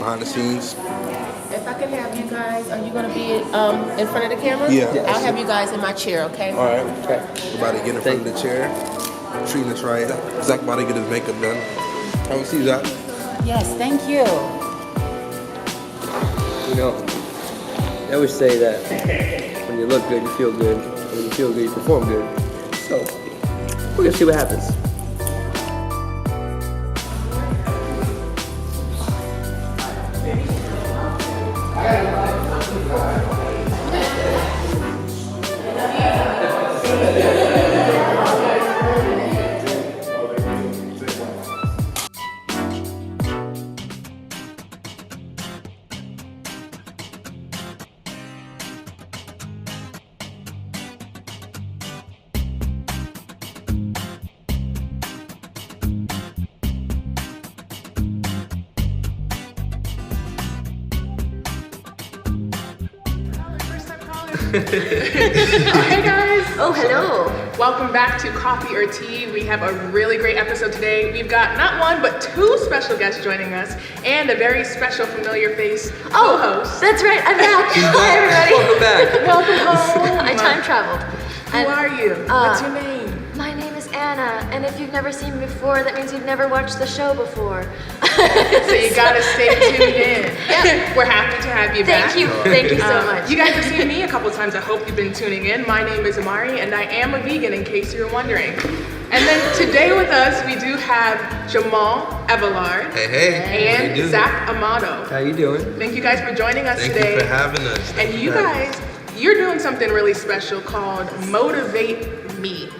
behind the scenes. If I can have you guys, are you going to be in front of the camera? Yeah. I'll have you guys in my chair, okay? All right. Okay. We're about to get in front of the chair. Treating us right. Zach about to get his makeup done. How we see you, Zach? Yes, thank you. You know, they always say that when you look good, you feel good. When you feel good, you perform good. So, we're gonna see what happens. Hey guys! Oh, hello. Welcome back to Coffee or Tea. We have a really great episode today. We've got not one, but two special guests joining us and a very special familiar face co-host. That's right, I'm back. Hi, everybody. Welcome back. Welcome home. I time traveled. Who are you? What's your name? My name is Anna, and if you've never seen me before, that means you've never watched the show before. So you gotta stay tuned in. Yeah. We're happy to have you back. Thank you so much. You guys have seen me a couple times. I hope you've been tuning in. My name is Amari, and I am a vegan, in case you're wondering. And then today with us, we do have Jamal Evelard Hey. and Zach Amato. How you doing? Thank you guys for joining us Thank today. you for having us. And you guys, you're doing something really special called MotivateMe.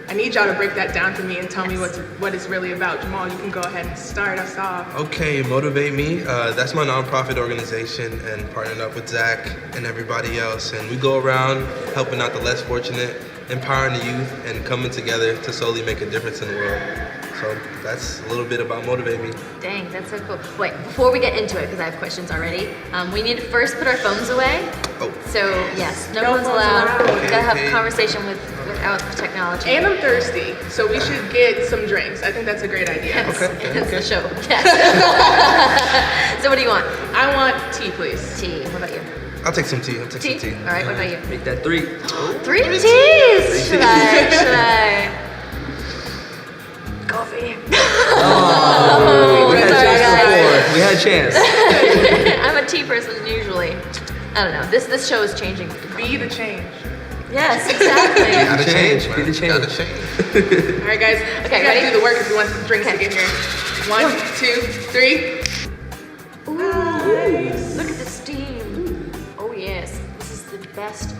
I need y'all to break that down for me and tell me what it's really about. Jamal, you can go ahead and start us off. Okay, MotivateMe. That's my nonprofit organization, and partnered up with Zach and everybody else. And we go around helping out the less fortunate, empowering the youth, and coming together to slowly make a difference in the world. So that's a little bit about MotivateMe. Dang, that's so cool. Wait, before we get into it, because I have questions already, we need to first put our phones away. Oh. So, yes, no phones allowed. allowed. We gotta have Okay. a conversation without the technology. And I'm thirsty, so we should get some drinks. I think that's a great idea. Yes, Okay. it's the show. Yes. So what do you want? I want tea, please. Tea. What about you? I'll take some tea. Tea? All right, what about you? Make that 3. 3 teas! Should I? Coffee. Oh, we had a sorry, chance guys. before. We had a chance. I'm a tea person usually. I don't know. This show is changing. Be the change. Yes, exactly. Gotta change, Be man. the change. Gotta change. All right, guys. Okay, you gotta ready? do the work if you want some drinks to Okay. get here. 1, 2, 3. Look at the steam. Oh yes, this is the best.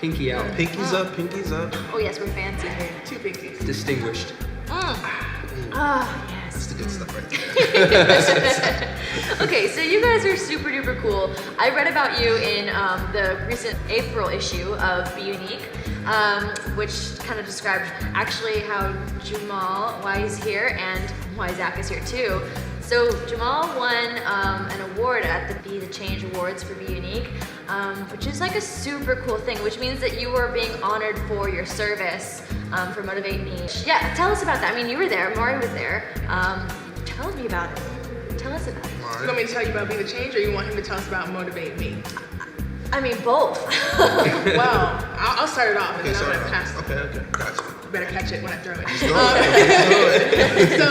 Pinky out. Pinkies up, pinkies up. Oh yes, we're fancy here. 2 pinkies. Distinguished. Ah yes. That's the good stuff right there. Okay, so you guys are super duper cool. I read about you in the recent April issue of Be Unique, which kind of described actually how Jamal, why he's here, and why Zach is here too. So Jamal won an award at the Be the Change Awards for Be Unique, which is like a super cool thing, which means that you are being honored for your service for MotivateMe. Yeah, tell us about that. I mean, you were there, Maury was there. Tell me about it. Tell us about it. You want me to tell you about Be the Change, or you want him to tell us about Motivate Me? I mean, both. Well, I'll start it off, and then I'm gonna pass it. Okay, gotcha. You better catch it when I throw it. Go ahead. So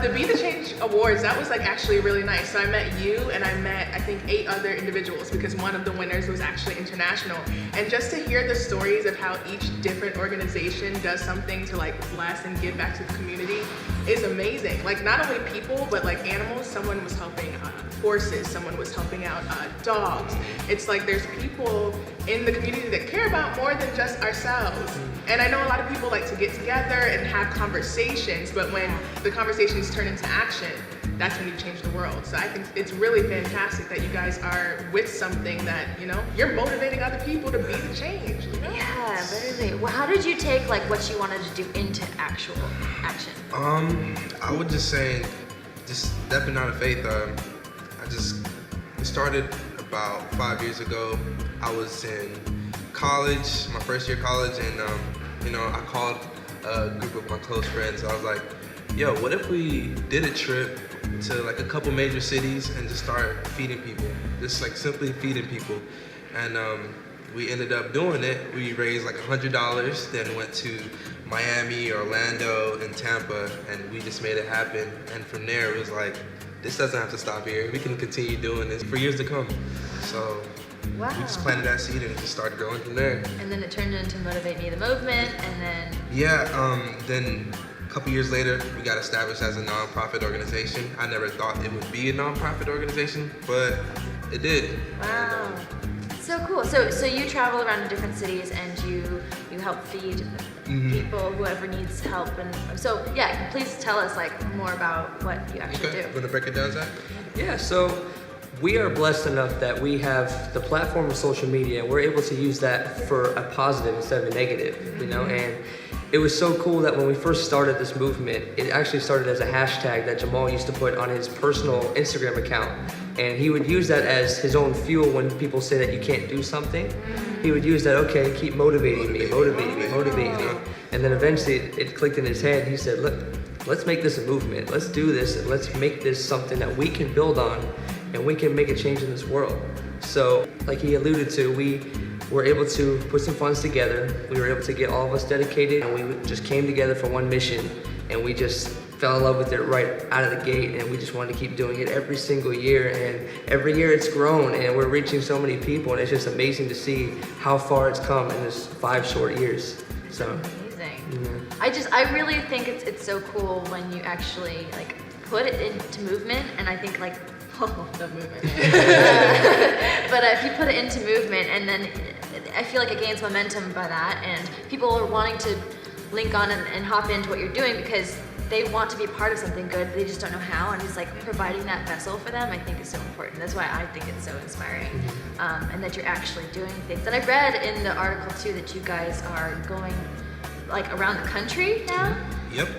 the Be the Change Awards, that was like actually really nice. So I met you, and I met I think 8 other individuals, because one of the winners was actually international. And just to hear the stories of how each different organization does something to like bless and give back to the community is amazing. Like not only people, but like animals. Someone was helping horses, someone was helping out dogs. It's like there's people in the community that care about more than just ourselves. And I know a lot of people like to get together and have conversations, but when the conversations turn into action, that's when you change the world. So I think it's really fantastic that you guys are with something that, you know, you're motivating other people to be the change. You know? Yeah, literally. Well, how did you take like what you wanted to do into actual action? I would just say, just stepping out of faith. It started about 5 years ago. I was in college, my first year of college, and I called a group of my close friends. I was like, yo, what if we did a trip to like a couple major cities and just start feeding people, just like simply feeding people. And we ended up doing it. We raised like $100, then went to Miami, Orlando, and Tampa, and we just made it happen. And from there, it was like, this doesn't have to stop here. We can continue doing this for years to come. So Wow. we just planted that seed and it just started growing from there. And then it turned into MotivateMe the movement, and then Then a couple years later, we got established as a nonprofit organization. I never thought it would be a nonprofit organization, but it did. wow, so cool. So you travel around to different cities and you help feed people, whoever needs help, and so yeah. Please tell us like more about what you actually Okay, do. want to break it down, Zach? Yeah, so we are blessed enough that we have the platform of social media. We're able to use that for a positive instead of a negative, you know, and it was so cool that when we first started this movement, it actually started as a hashtag that Jamal used to put on his personal Instagram account. And he would use that as his own fuel when people say that you can't do something. He would use that, okay, keep motivating me. And then eventually it clicked in his head. He said, look, let's make this a movement. Let's do this. And let's make this something that we can build on and we can make a change in this world. So like he alluded to, we were able to put some funds together. We were able to get all of us dedicated, and we just came together for one mission, and we just fell in love with it right out of the gate, and we just wanted to keep doing it every single year. And every year it's grown, and we're reaching so many people, and it's just amazing to see how far it's come in this 5 short years. So Amazing. I really think it's so cool when you actually like put it into movement, and I think like the movement. But if you put it into movement, and then I feel like it gains momentum by that, and people are wanting to link on and hop into what you're doing because they want to be a part of something good. They just don't know how, and it's like providing that vessel for them. I think is so important. That's why I think it's so inspiring, and that you're actually doing things. And I read in the article too that you guys are going like around the country now. Yep.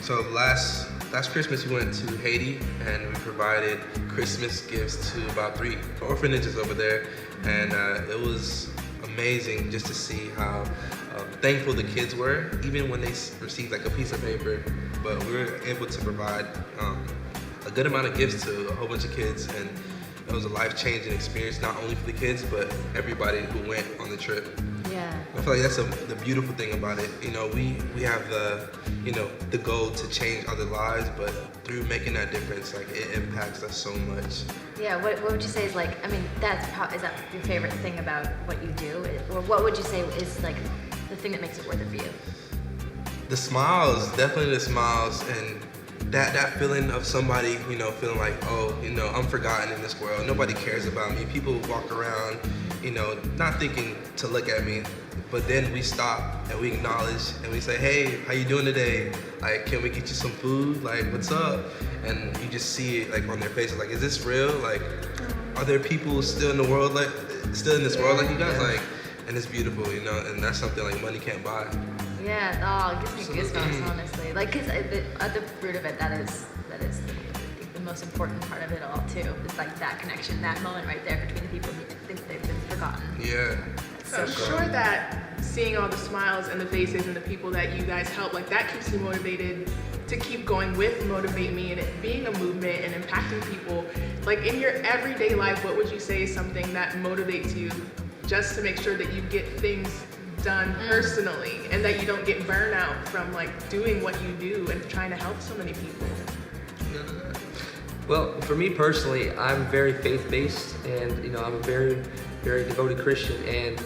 So last Christmas we went to Haiti and we provided Christmas gifts to about 3 orphanages over there, and it was amazing just to see how thankful the kids were, even when they received like a piece of paper. But we were able to provide a good amount of gifts to a whole bunch of kids, and it was a life-changing experience, not only for the kids, but everybody who went on the trip. Yeah. I feel like that's the beautiful thing about it. You know, we have the goal to change other lives, but through making that difference, like it impacts us so much. Yeah, what would you say is like, I mean, is that your favorite thing about what you do? Or what would you say is like the thing that makes it worth it for you? The smiles, definitely the smiles, and that feeling of somebody, feeling like, oh, I'm forgotten in this world. Nobody cares about me. People walk around, not thinking to look at me, but then we stop and we acknowledge and we say, hey, how you doing today? Like, can we get you some food? Like, what's up? And you just see it like on their faces, like, is this real? Like, are there people still in the world, like, still in this world like you guys? Like, and it's beautiful, and that's something like money can't buy. Yeah, it gives me goosebumps, honestly. Like, cause at the root of it, that is the most important part of it all too. It's like that connection, that moment right there between the people who think they've been forgotten. Yeah. So I'm sure that seeing all the smiles and the faces and the people that you guys help, like that keeps you motivated to keep going with Motivate Me and it being a movement and impacting people. Like in your everyday life, what would you say is something that motivates you just to make sure that you get things done personally and that you don't get burnout from like doing what you do and trying to help so many people? Well, for me personally, I'm very faith-based, and I'm a very, very devoted Christian. And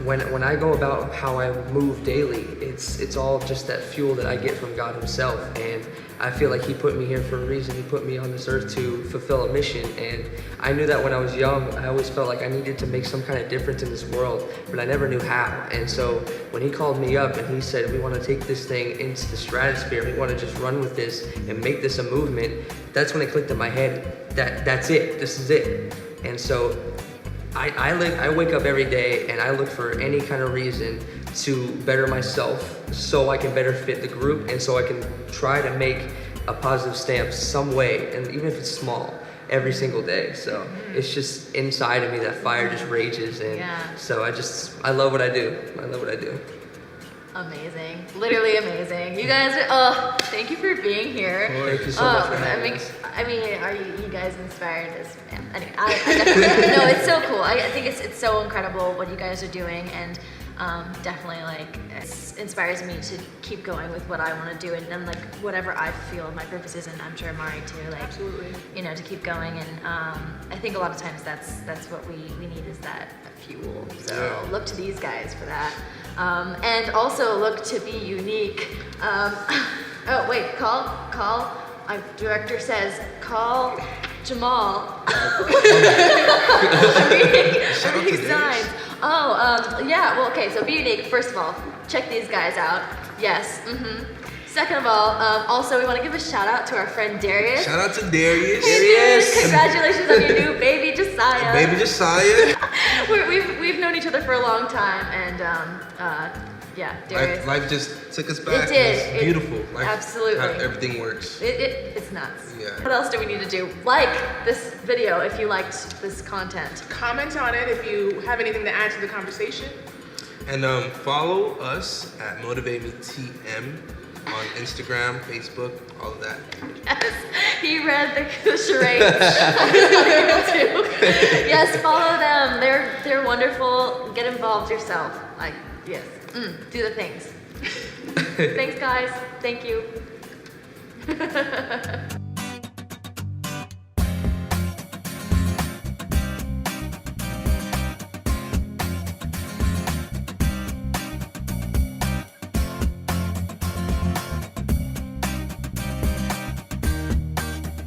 when I go about how I move daily, it's all just that fuel that I get from God Himself. And I feel like He put me here for a reason. He put me on this earth to fulfill a mission. And I knew that when I was young, I always felt like I needed to make some kind of difference in this world, but I never knew how. And so when He called me up and He said, we want to take this thing into the stratosphere, we want to just run with this and make this a movement, that's when it clicked in my head that that's it, this is it. And so I wake up every day and I look for any kind of reason to better myself so I can better fit the group and so I can try to make a positive stamp some way, and even if it's small, every single day. So it's just inside of me, that fire just rages, and so I love what I do. I love what I do. Amazing. Literally amazing. You guys are, thank you for being here. Thank you so much for having us. I mean, are you guys inspired as man? Anyway, I definitely, no, it's so cool. I think it's so incredible what you guys are doing, and definitely like it inspires me to keep going with what I want to do, and like whatever I feel my purpose is, and I'm sure Mari too. Like, Absolutely. you know, to keep going, and I think a lot of times that's what we need is that fuel. So Yeah. look to these guys for that, and also look to be unique. Oh wait, call. My director says call Jamal. I'm reading Shout out to signs. Yeah. Well, okay. So be unique. First of all, check these guys out. Yes. Second of all, also we want to give a shout out to our friend Darius. Shout out to Darius. Darius, congratulations on your new baby, Josiah. Baby Josiah. We've known each other for a long time, and yeah, Darius. Life just took us back. It did. It's beautiful. Life, Absolutely. How everything works. It's nuts. Yeah. What else do we need to do? Like this video if you liked this content. Comment on it if you have anything to add to the conversation. And follow us at MotivateMe TM on Instagram, Facebook, all of that. Yes, he read the charade. I was not able to. Yes, follow them. They're wonderful. Get involved yourself. Like, yes, do the things. Thanks, guys. Thank you.